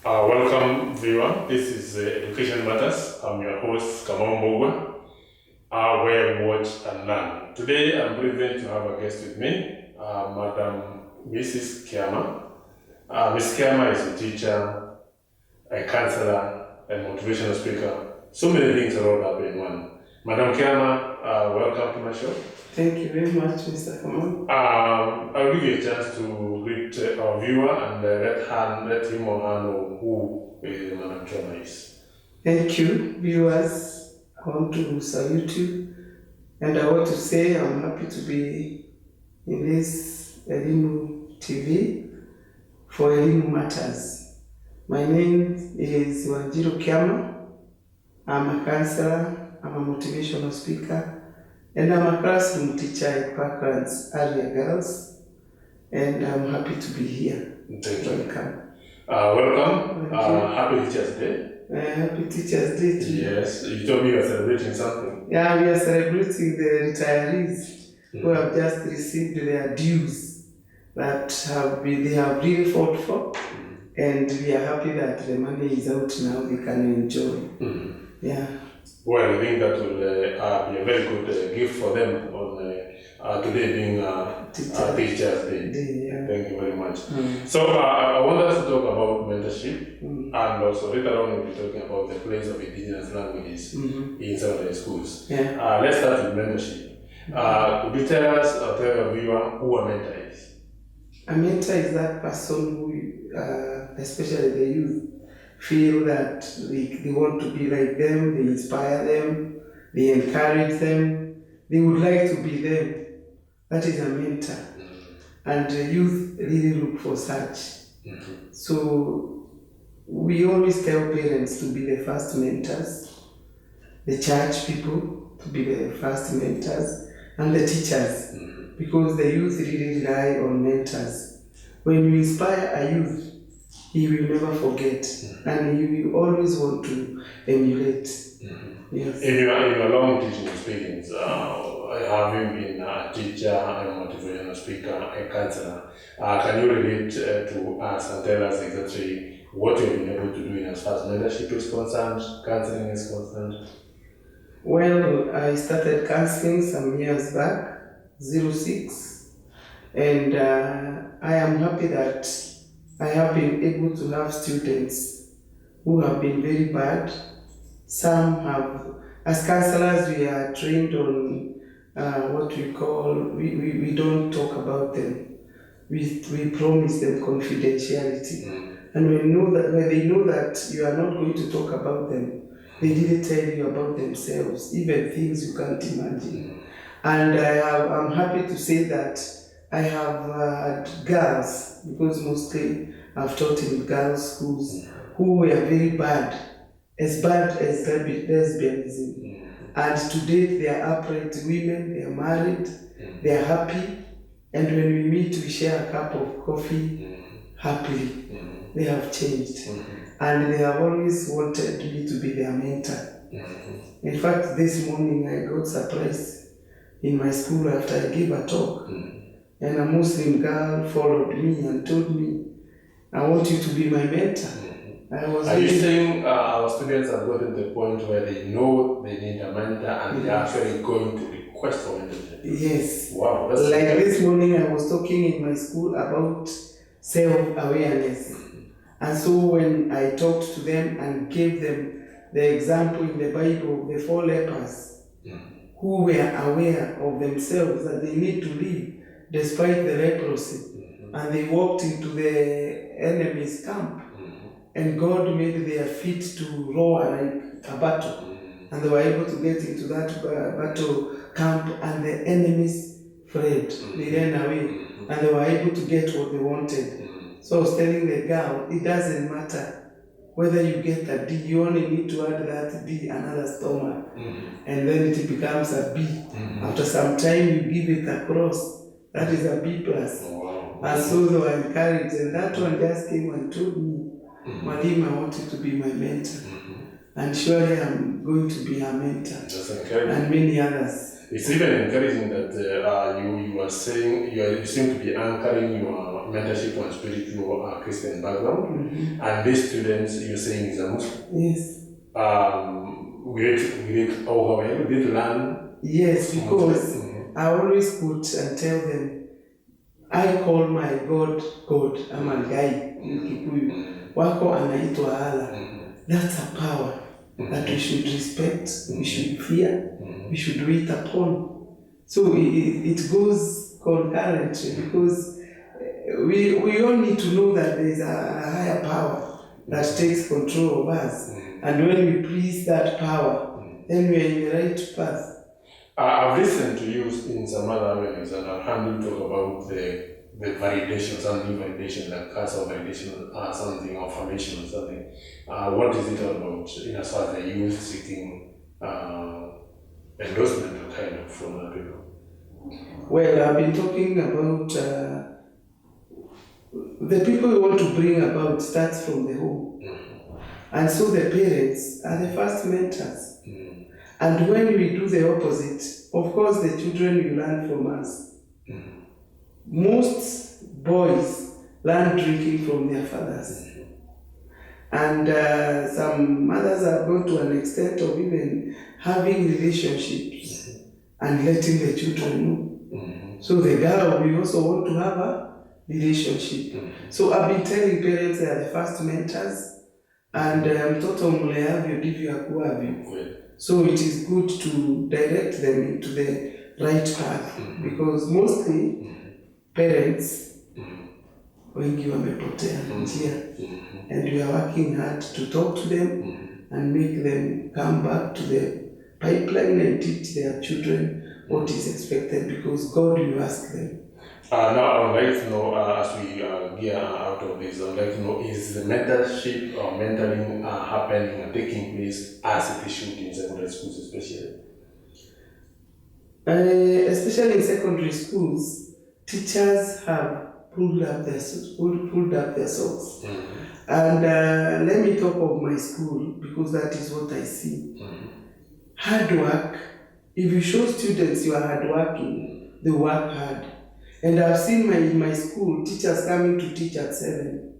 Welcome, viewer. This is Education Matters. I'm your host, Kamau Mbogwa, where we watch and learn. Today, I'm privileged to have a guest with me, Madam Mrs. Kiama. Ms. Kiama is a teacher, a counselor, and motivational speaker. So many things are all up in one. Madam Kiama, welcome to my show. Thank you very much, Mr. Kamau. I'll give you a chance to greet our viewer and let him or her know who Madam Kiama is. Thank you, viewers. I want to salute you, and I want to say I'm happy to be in this Elimu TV for Elimu Matters. My name is Kiama. I'm a counselor, I'm a motivational speaker, and I'm a classroom teacher at Parklands Area Girls, and I'm happy to be here. Thank you. Welcome. Welcome. Thank you. Happy Teachers Day. Happy Teachers Day to you. Yes, you told me you are celebrating something. Yeah, we are celebrating the retirees who have just received their dues that they have really fought for, and we are happy that the money is out now. They can enjoy. Yeah. Well, I think that will be a very good gift for them on today being Teachers Day. Yeah. Thank you very much. So I want us to talk about mentorship, and also later on we'll be talking about the place of indigenous languages in secondary schools. Yeah. Let's start with mentorship. Could you tell us or tell your viewer who a mentor is? A mentor is that person who, especially the youth, feel that they want to be like them, they inspire them, they encourage them, they would like to be them. That is a mentor. And the youth really look for such. So we always tell parents to be the first mentors, the church people to be the first mentors, and the teachers, because the youth really rely on mentors. When you inspire a youth, he will never forget, and he will always want to emulate. Yes. In your long teaching experience, having been a teacher, a motivational speaker, a counselor, can you relate to us and tell us exactly what you've been able to do in as far as mentorship is concerned, counseling is concerned? Well, I started counseling some years back, 06, and I am happy that I have been able to have students who have been very bad. Some have, as counselors, we are trained on what we call, we don't talk about them. We promise them confidentiality. And when they know that you are not going to talk about them, they didn't tell you about themselves, even things you can't imagine. And I'm happy to say that I have girls, because mostly I've taught in girls' schools, who were very bad as lesbianism. And to date, they are upright women, they are married, they are happy, and when we meet, we share a cup of coffee happily. They have changed, and they have always wanted me to be their mentor. In fact, this morning I got surprised in my school after I gave a talk, and a Muslim girl followed me and told me, I want you to be my mentor. Are you saying our students have gotten to the point where they know they need a mentor and they're actually going to request for mentorship? Yes. Wow. That's like this morning I was talking in my school about self-awareness. And so when I talked to them and gave them the example in the Bible, the 4 lepers who were aware of themselves that they need to live despite the leprosy, and they walked into the enemy's camp, and God made their feet to roar like a battle, and they were able to get into that battle camp, and the enemies fled. They ran away, and they were able to get what they wanted. So I was telling the girl, it doesn't matter whether you get a D, you only need to add that D another stomach, and then it becomes a B. After some time, you give it a cross, that is a B plus. And so they were encouraged, and that one just came and told me, Malim, I want you to be my mentor. And surely I'm going to be a mentor. That's encouraging. And many others. It's even encouraging that you are saying you seem to be anchoring your mentorship on spiritual Christian background, and these students you're saying is a Muslim. Yes. We did learn. Yes, because I always put and tell them, I call my God, I'm a guy, Kikuyu. Wako anaitwa Allah. That's a power that we should respect, we should fear, we should wait upon. So it goes concurrently, because we all need to know that there is a higher power that takes control of us. And when we please that power, then we are in the right path. I've listened to you in some other avenues, and I've heard you talk about the validation, something validation, like causal validation, something, or formation or something. What is it all about in as far as the youth seeking endorsement or kind of from other people? Well, I've been talking about the people we want to bring about starts from the home. And so the parents are the first mentors. And when we do the opposite, of course the children will learn from us. Most boys learn drinking from their fathers. And some mothers are going to an extent of even having relationships and letting the children know. So the girl, we also want to have a relationship. So I've been telling parents they are the first mentors, and mtoto mleavyo ndivyo akuavyo. So it is good to direct them into the right path, because mostly parents wengi wamepotea njia, and we are working hard to talk to them and make them come back to the pipeline and teach their children what is expected, because God will ask them. Now I would like to know, as we gear out of this, I would like to know, is the mentorship or mentoring happening and taking place as it should in secondary schools especially? Especially in secondary schools, teachers have pulled up their socks. And let me talk of my school, because that is what I see. Hard work. If you show students you are hardworking, they work hard. And I've seen in my school teachers coming to teach at 7,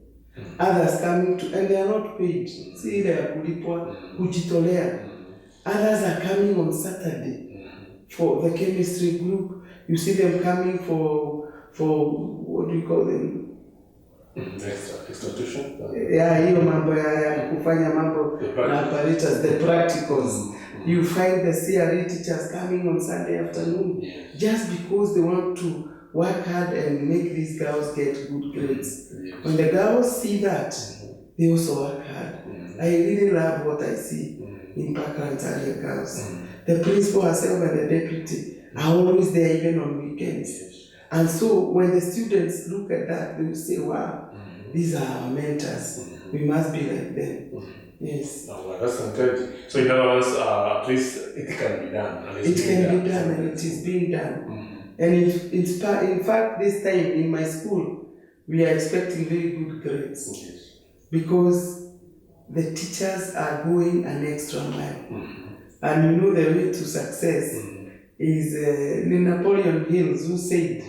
others coming to, and they are not paid. See, they are kulipwa, kujitolea. Others are coming on Saturday for the chemistry group. You see them coming for what do you call them? Extra tuition? Yeah, hiyo mambo ya kufanya mambo na apparatus, the practicals. You find the CRE teachers coming on Sunday afternoon just because they want to work hard and make these girls get good grades. When the girls see that, they also work hard. I really love what I see in Parkland's area girls. The principal herself and the deputy are always there even on weekends. And so when the students look at that, they will say, wow, these are our mentors. We must be like them. Yes. Oh, well, that's encouraging. So in other words, at least it can be done. It can be done, and it is being done. And in fact, this time in my school, we are expecting very good grades. Because the teachers are going an extra mile. And you know the way to success is Napoleon Hill who said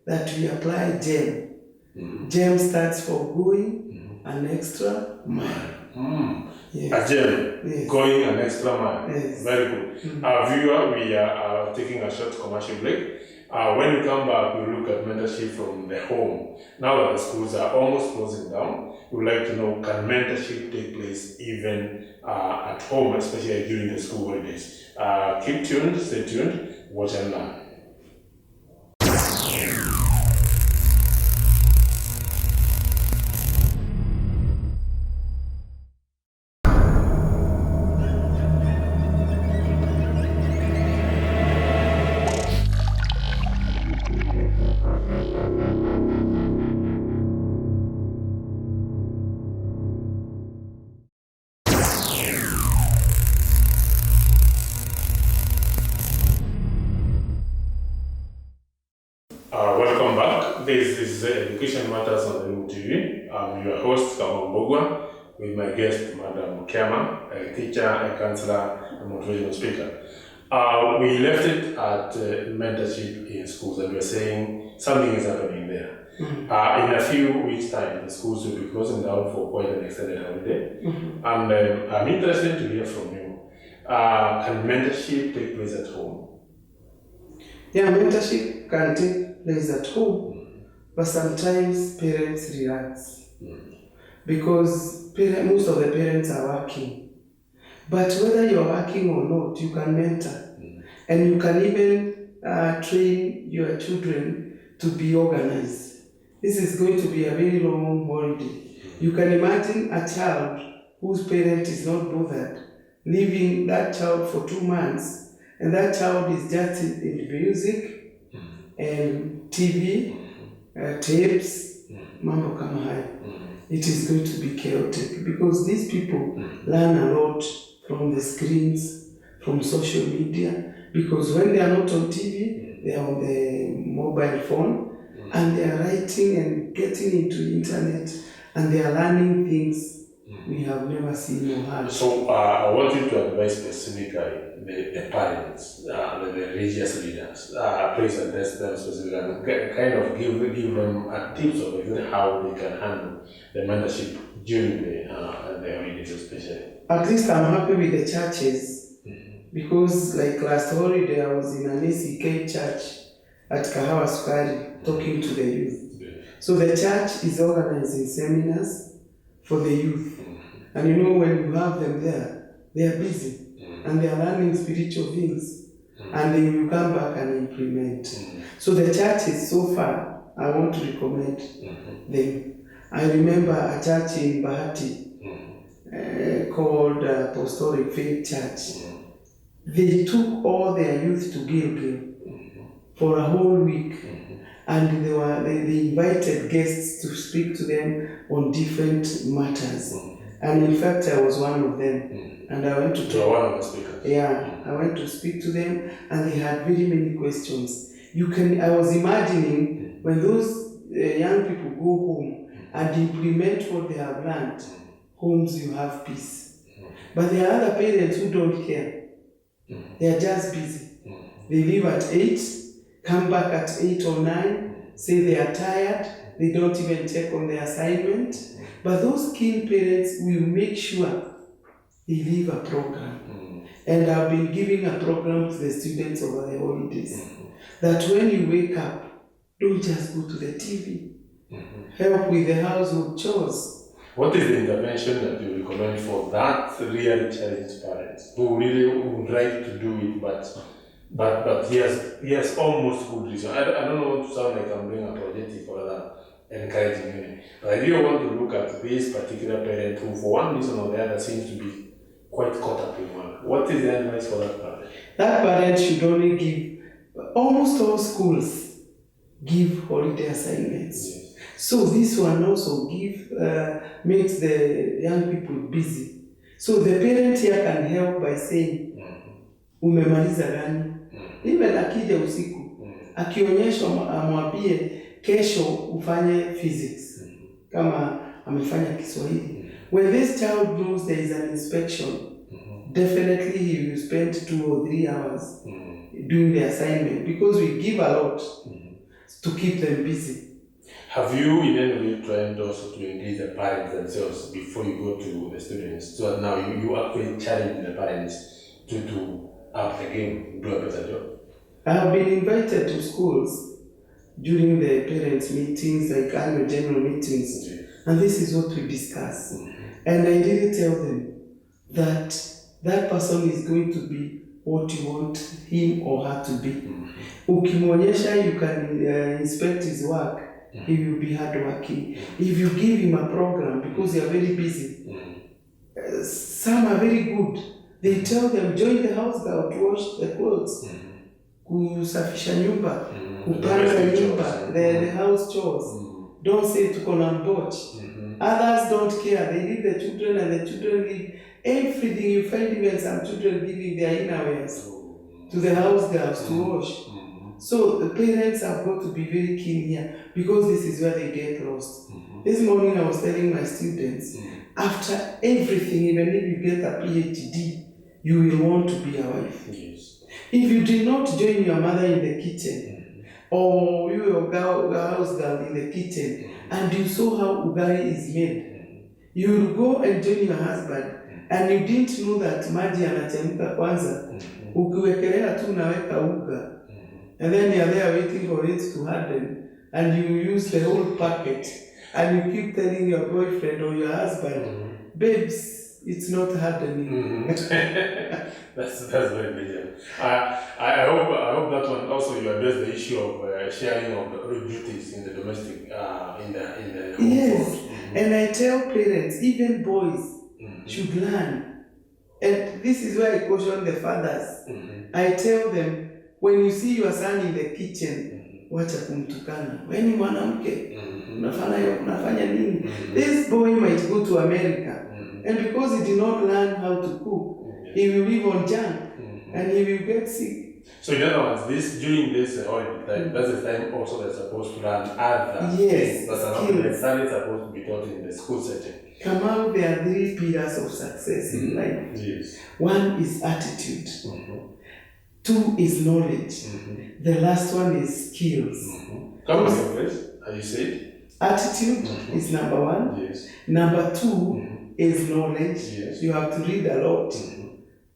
that we apply GEM. GEM stands for going an extra mile. Yes. A GEM, going an extra mile. Yes. Very good. Viewer, we are taking a short commercial break. When we come back, we'll look at mentorship from the home. Now that the schools are almost closing down, we would like to know, can mentorship take place even at home, especially during the school holidays? Keep tuned, stay tuned, watch and learn. Welcome back. This is Education Matters on the Room TV. I'm your host, Kiama, with my guest, Madam Kiama, a teacher, a counselor, and motivational speaker. We left it at mentorship in schools, and we're saying something is happening there. In a few weeks' time, the schools will be closing down for quite an extended holiday. And I'm interested to hear from you. Can mentorship take place at home? Yeah, mentorship can take place at home, but sometimes parents relax because most of the parents are working. But whether you're working or not, you can mentor. And you can even train your children to be organized. This is going to be a very long holiday. You can imagine a child whose parent is not bothered, leaving that child for 2 months, and that child is just in music and TV, tapes, mambo kama hayo. It is going to be chaotic because these people learn a lot from the screens, from social media, because when they are not on TV, they are on the mobile phone, and they are writing and getting into internet, and they are learning things we have never seen or heard. So I want you to advise specifically the parents, the religious leaders, please address them specifically, and kind of give them tips of how they can handle the mentorship during the holidays especially. At least I'm happy with the churches, because like last holiday I was in an ACK church at Kahawa Sukari talking to the youth. So the church is organizing seminars for the youth. And you know, when you have them there, they are busy and they are learning spiritual things, and they will come back and implement. So the churches so far, I want to recommend them. I remember a church in Bahati called Apostolic Faith Church. They took all their youth to Gilgil for a whole week, and they invited guests to speak to them on different matters. And in fact, I was one of them, and I went to talk. You were one of the speakers. Yeah, I went to speak to them, and they had very many questions. I was imagining when those young people go home and implement what they have learned, homes you have peace. But there are other parents who don't care. They are just busy. They leave at 8, come back at 8 or 9, say they are tired, they don't even check on their assignment. But those keen parents will make sure they leave a program. And I've been giving a program to the students over the holidays, that when you wake up, don't just go to the TV. Help with the household chores. What is the intervention that you recommend for that really challenged parents who really would like to do it, but he has almost good reason? I don't want to sound like I'm doing apologetic or that, encouraging him, but I really want to look at this particular parent who, for one reason or the other, seems to be quite caught up in work. What is the advice for that parent? That parent should only give, almost all schools give holiday assignments. Yes. So this one also makes the young people busy. So the parent here can help by saying, umemaliza gani? Even akija usiku, akionyeshwa amwambie kesho ufanye physics, kama amefanya Kiswahili. When this child knows there is an inspection, definitely he will spend 2 or 3 hours doing the assignment, because we give a lot to keep them busy. Have you in any way tried also to engage the parents themselves before you go to the students, so that now you actually challenge the parents to do up the game, do a better job? I have been invited to schools during the parents' meetings, like annual general meetings, and this is what we discuss. And I really tell them that that person is going to be what you want him or her to be. Ukimwonyesha you can inspect his work, he will be hardworking. If you give him a program, because they are very busy, some are very good. They tell them, join the house girl to wash the clothes, kusafisha nyumba, kupanga nyumba, the house chores. Don't say tuko na mbochi. Others don't care. They leave the children, and the children leave everything. You find even some children giving their innerwears to the house girls to wash. So the parents have got to be very keen here, because this is where they get lost. This morning I was telling my students, after everything, even if you get a PhD, you will want to be a wife. Yes. If you did not join your mother in the kitchen, or you were a house girl in the kitchen, and you saw how ugali is made, you will go and join your husband, and you didn't know that maji yanachemka kwanza, ukiwekelea tu unaweka uga, and then you are there waiting for it to harden, and you use the whole packet, and you keep telling your boyfriend or your husband, babes, it's not hardening. That's very brilliant. I hope that one also you address the issue of sharing of the duties in the domestic in the home. Yes, and I tell parents, even boys should learn. And this is where I caution the fathers. I tell them, when you see your son in the kitchen, wacha kumtukana. When mwanamke, unafanya nini? This boy might go to America, and because he did not learn how to cook, he will live on junk, and he will get sick. So in other words, during this holiday, that's the time also they're supposed to learn other things that are not necessarily supposed to be taught in the school setting. Kamau, there are 3 pillars of success in life. Yes. 1 is attitude. 2 is knowledge. The last one is skills. Come on, please. How you say it? Attitude is number 1. Yes. Number 2 is knowledge. Yes. You have to read a lot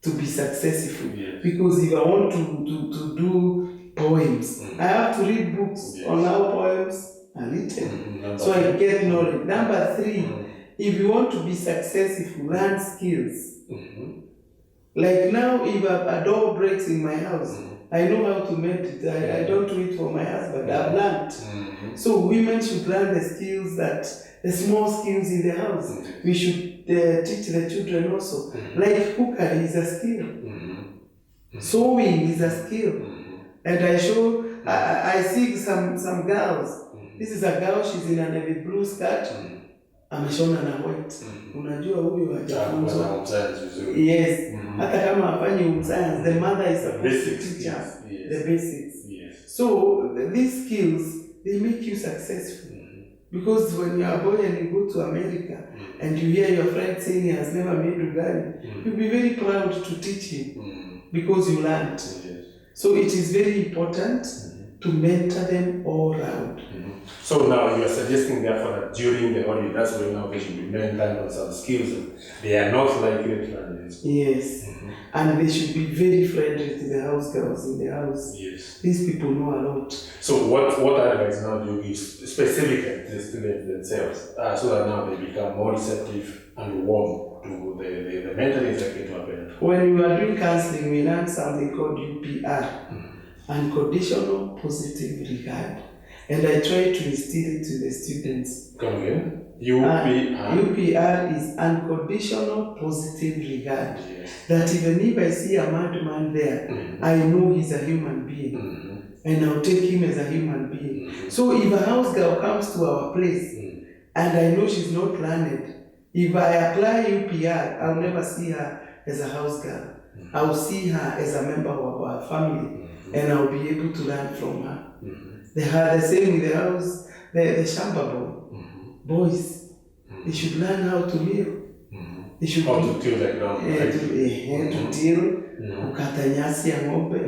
to be successful. Yes. Because if I want to do poems, I have to read books on how poems are written. So I get knowledge. Number 3, if you want to be successful, learn skills. Like now, if a door breaks in my house, I know how to mend it. I don't do it for my husband. I've learned. So women should learn the skills, the small skills in the house. We should teach the children also. Like cookery is a skill. Sewing is a skill. And I see some girls. This is a girl, she's in a navy blue skirt. Ameshona na white. Unajua huyo hajafunzwa. Yes. Hata kama hafanyi science, the mother is supposed to teach us the basics. So these skills, they make you successful. Because when you are a boy and you go to America and you hear your friend saying he has never made ugali, you'll be very proud to teach him because you learned. So it is very important to mentor them all around. So now you are suggesting therefore that during the holiday, that's when now they should be mentored on some skills they are not likely to learn in school. Yes. And they should be very friendly to the house girls in the house. Yes. These people know a lot. So what advice now do you give specifically to the students themselves so that now they become more receptive and warm to the mentoring sector to happen? When we are doing counseling, we learn something called UPR, unconditional positive regard. And I try to instill it to the students. Come again? UPR is unconditional positive regard. That even if I see a madman there, I know he's a human being. And I'll take him as a human being. So if a house girl comes to our place, and I know she's not learned, if I apply UPR, I'll never see her as a house girl. I'll see her as a member of our family, and I'll be able to learn from her. They are the same with the house, the shamba boy. Boys, they should learn how to kneel. They should how to till the ground. To till, kukata nyasi ya ng'ombe,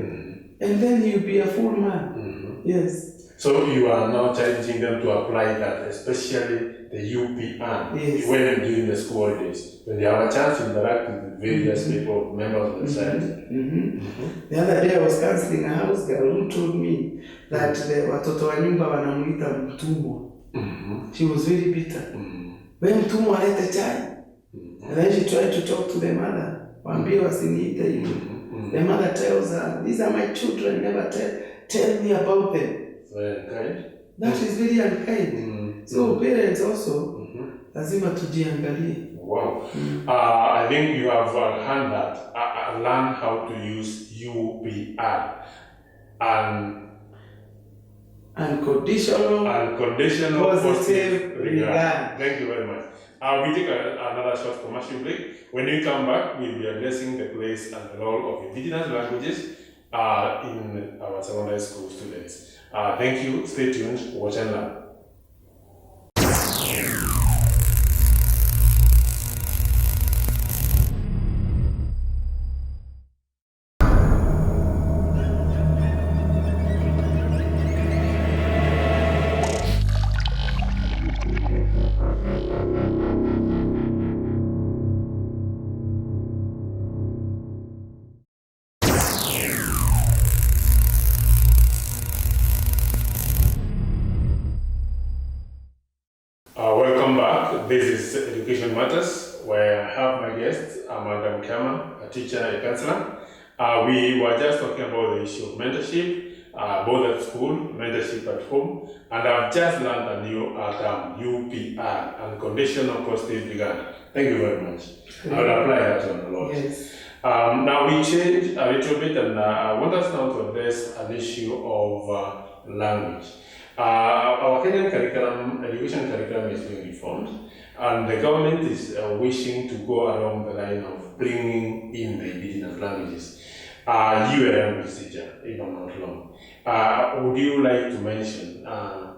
and then you'll be a full man. Yes. So you are now challenging them to apply that, especially the UPR, when during the school holidays, when they have a chance to interact with various people, members of the society. The other day I was counseling a house girl who told me that the watoto wa nyumba wanamuita mtumwa. She was very bitter. When mtumwa alete chai, and then she tried to talk to the mother. Waambie wasiniite hivyo. The mother tells her, these are my children, never tell me about them. Very unkind. That is very unkind. So parents also, lazima tujiangalie. Wow. I think you have learned how to use UPR and unconditional positive regard. Thank you very much. We take another short commercial break. When we come back, we'll be addressing the place and the role of indigenous languages in our secondary school students. Thank you. Stay tuned. Watch and learn. This is Education Matters, where I have my guest, Madam Kiama, a teacher, a counselor. We were just talking about the issue of mentorship, both at school, mentorship at home, and I've just learned a new term, UPR, Unconditional Positive Regard. Thank you very much. I will apply that on a lot. Yes. Now we change a little bit, and I want us now to address an issue of language. Our Kenyan curriculum, education curriculum is being reformed, and the government is wishing to go along the line of bringing in the indigenous languages. You are a language teacher, if I'm not wrong. Would you like to mention, are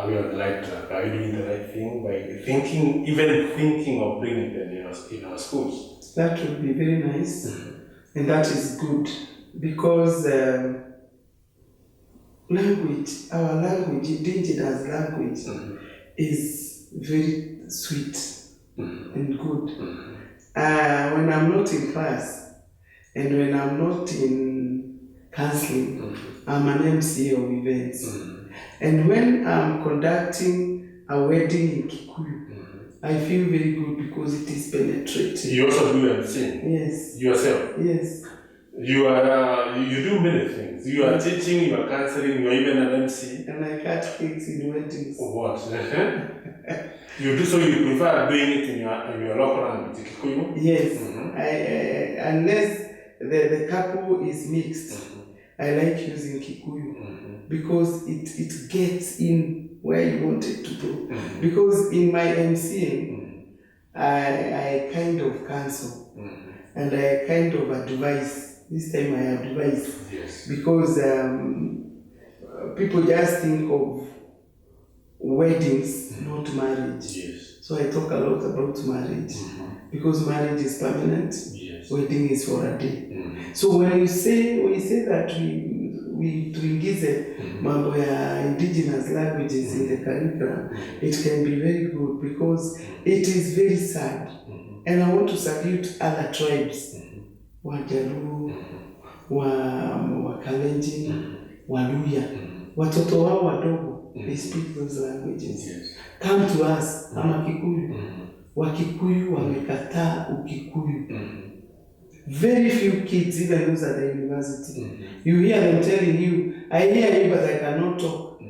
we on the right track? Are we doing the right thing by thinking of bringing them in our schools? That would be very nice, and that is good, because our language, indigenous language, is very sweet and good. When I'm not in class and when I'm not in counseling, I'm an MC of events. And when I'm conducting a wedding in Kikuyu, I feel very good because it is penetrating. You also do MC? Yes. Yourself? Yes. You do many things. You are teaching, you are counseling, you are even an MC. And I cut cakes in weddings. What? You do, so you prefer doing it in your local language, Kikuyu? Yes. Unless the couple is mixed, I like using Kikuyu because it gets in where you want it to go. Because in my MCing, I kind of counsel and I kind of advise. This time I advise. Yes. Because people just think of weddings, not marriage. Yes. So I talk a lot about marriage because marriage is permanent. Yes. Wedding is for a day. So when we say that we tuingize mambo ya indigenous languages in the curriculum, it can be very good because it is very sad. And I want to salute other tribes, Wajaluo, Wakalenjin, Waluya. Watoto wao wadogo, they speak those languages. Yes. Come to us, ama Kikuyu. Wakikuyu wamekataa Ukikuyu. Very few kids, even those at the university, you hear them telling you, I hear you, but I cannot talk.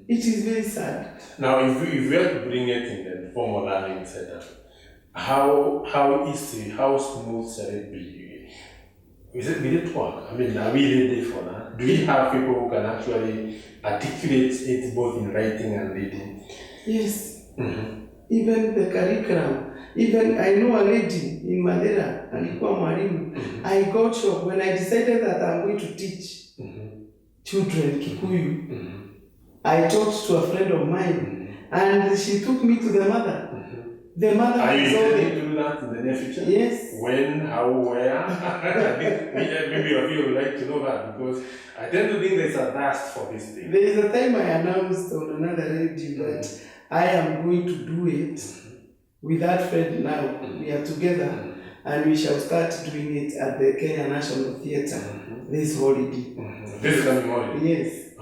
It is very sad. Now, if we are to bring it in the formal learning setup, how easy, how smooth shall it be? Will it work? I mean, are we ready for that? Do we have people who can actually articulate it both in writing and reading? Yes. Even the curriculum. Even I know a lady in Madera, alikuwa mwalimu. I got shocked when I decided that I'm going to teach children Kikuyu. I talked to a friend of mine, and she took me to the mother. The mother. Are you intending to do that in the near future? Yes. When, how, where? Maybe a few would like to know that because I tend to think there's a thirst for this thing. There is a time I announced on another radio that I am going to do it with that friend now. We are together and we shall start doing it at the Kenya National Theatre this holiday. This coming holiday? Yes.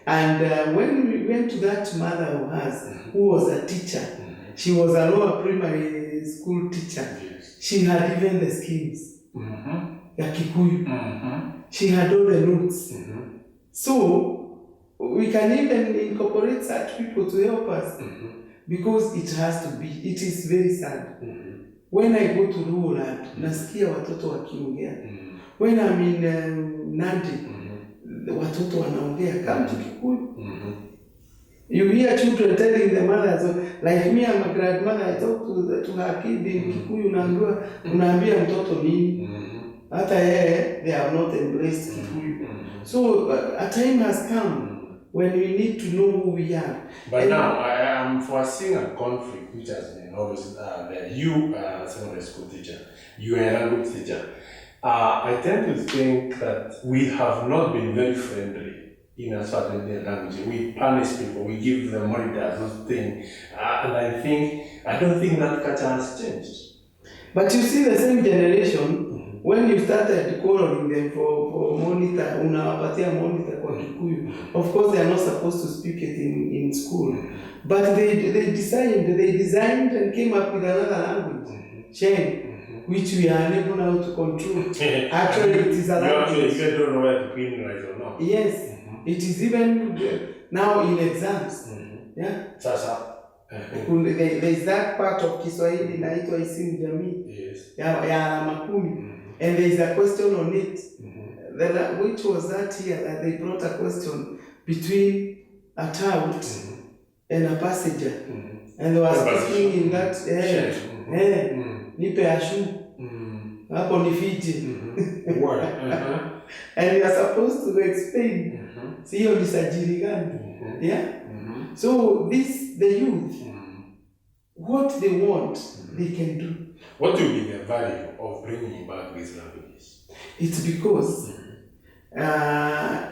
And when we went to that mother of hers, who was a teacher, she was a lower primary school teacher. Yes. She had even the schemes. Ya Kikuyu. She had all the notes. So we can even incorporate such people to help us because it has to be. It is very sad. When I go to rural land, nasikia watoto wakiongea. When I'm in Nandi, watoto wanaongea, come to Kikuyu. You hear children telling the mothers, like me, I'm a grandmother, I talk to her kid in Kikuyu, unaambia mtoto nini? Hata they have not embraced Kikuyu. So a time has come when we need to know who we are. But now I am foreseeing a conflict which has been always there. You are a secondary school teacher, you are a language teacher. I tend to think that we have not been very friendly in a certain language. We punish people, we give them monitors, those things. And I don't think that culture has changed. But you see the same generation, when you started calling them for monitor, unawapatia monitor kwa Kikuyu. Of course they are not supposed to speak it in school. But they designed and came up with another language, Shen, which we are unable now to control. Actually, it is a language. You don't know where to criminalize or not. Yes, it is even now in exams. Yeah. Sasa. There is that part of Kiswahili inaitwa isimu jamii. Yes. Ya alama kumi. And there is a question on it. Which was that here that they brought a question between a tout and a passenger. And they were speaking in that nipe ashu. Hapo ni Fiji. And you are supposed to explain. Siyo ni sajili gani. Yeah? So the youth, what they want, they can do. What will be the value of bringing back these languages? It's because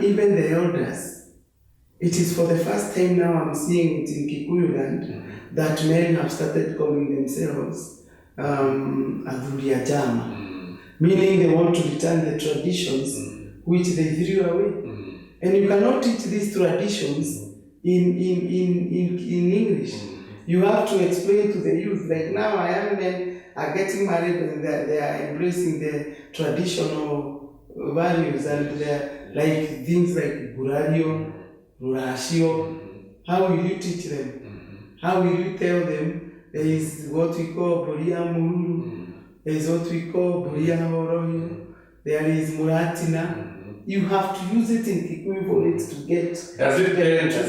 even the elders, it is for the first time now I'm seeing it in Kikuyu land that men have started calling themselves Adhuriajama, meaning they want to return the traditions which they threw away. And you cannot teach these traditions in English. You have to explain to the youth, like now young men are getting married and they are embracing the traditional values and like things like Burario, Rurashio. How will you teach them? How will you tell them there is what we call Boria Mururu, there is what we call Boria Horoyo, there is Muratina. You have to use it in Kikuyu for it to get. Does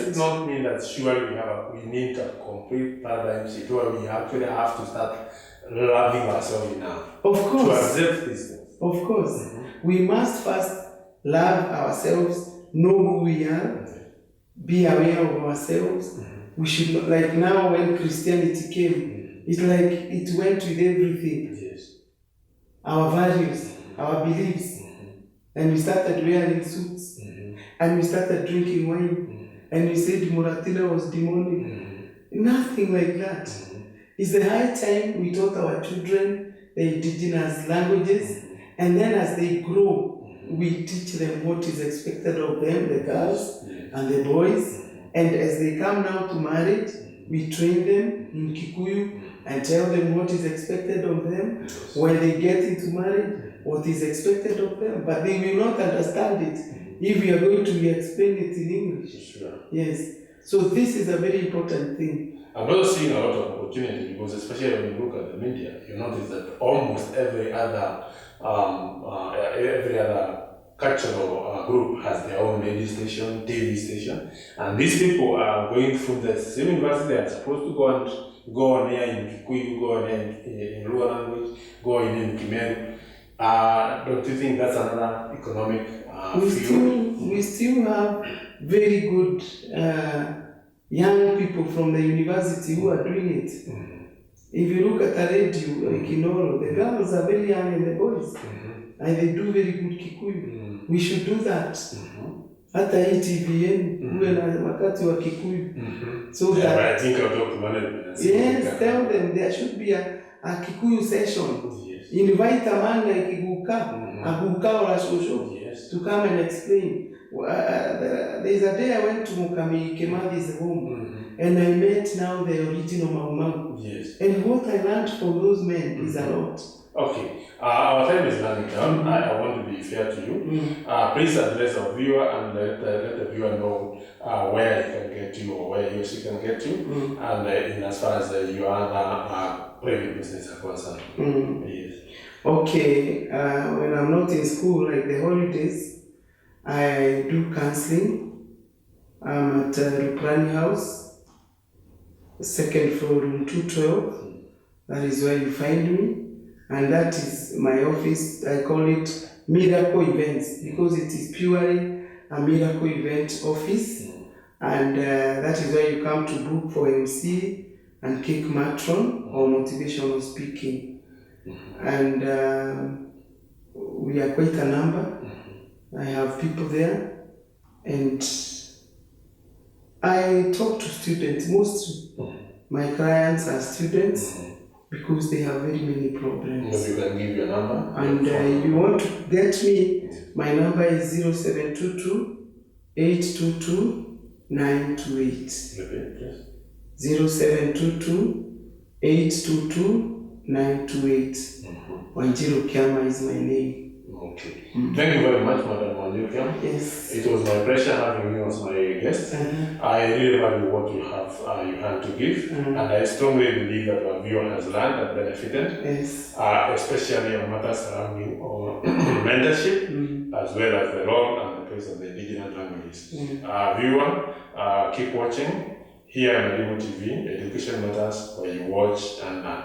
it not mean that surely we need a complete paradigm shift where we actually have to start loving ourselves now? Of course. To accept these things. Of course. We must first love ourselves, know who we are, be aware of ourselves. We should not, like now when Christianity came, it's like it went with everything. Yes. Our values, our beliefs. And we started wearing suits, and we started drinking wine, and we said Muratina was demonic. Nothing like that. It's the high time we taught our children the indigenous languages, and then as they grow, we teach them what is expected of them, the girls and the boys, and as they come now to marriage, we train them in Kikuyu and tell them what is expected of them when they get into marriage. What is expected of them, but they will not understand it if we are going to explain it in English. Sure. Yes. So this is a very important thing. I'm also seeing a lot of opportunity because especially when you look at the media, you notice that almost every other cultural group has their own radio station, TV station, and these people are going through the same university. They are supposed to go on air in Kikuyu, go on air in Luo language, go on in Kimeru. Don't you think that's another economic we still have very good young people from the university who are doing it. If you look at a radio like in Oro, the girls are very young and the boys, and they do very good Kikuyu. We should do that. Hata hii TVN uwe na wakati wa Kikuyu. So that I think I'll talk to management. Yes, tell them there should be a Kikuyu session. Invite a man like Iguka, Aguka or Ashosho to come and explain. There is a day I went to Mukami Kemadi's home and I met now the original Mau. Yes. And what I learned from those men is a lot. Okay. Our time is running down. I want to be fair to you. Please address our viewer and let the viewer know where he can get you or where he can get you. And in as far as your other private business are concerned. Yes. Okay. When I'm not in school, like the holidays, I do counseling. I'm at Ruprani House, second floor, room 212. That is where you find me. And that is my office. I call it Miracle Events because it is purely a miracle event office. And that is where you come to book for MC and cake matron or motivational speaking. And we are quite a number. I have people there. And I talk to students. Most my clients are students. Because they have very many problems. Yes, you can give your number. And you want to get me, my number is 0722 822 928. Repeat, please. 0722 822 928. Wanjiru Kiama is my name. Okay. Thank you very much, Madam Wanjiru. Yes. It was my pleasure having you as my guest. I really value what you had to give, and I strongly believe that our viewer has learned and benefited. Yes. Especially on matters surrounding mentorship, as well as the role and the place of the indigenous languages. Viewer, keep watching here on Adimu TV, Education Matters, where you watch and learn.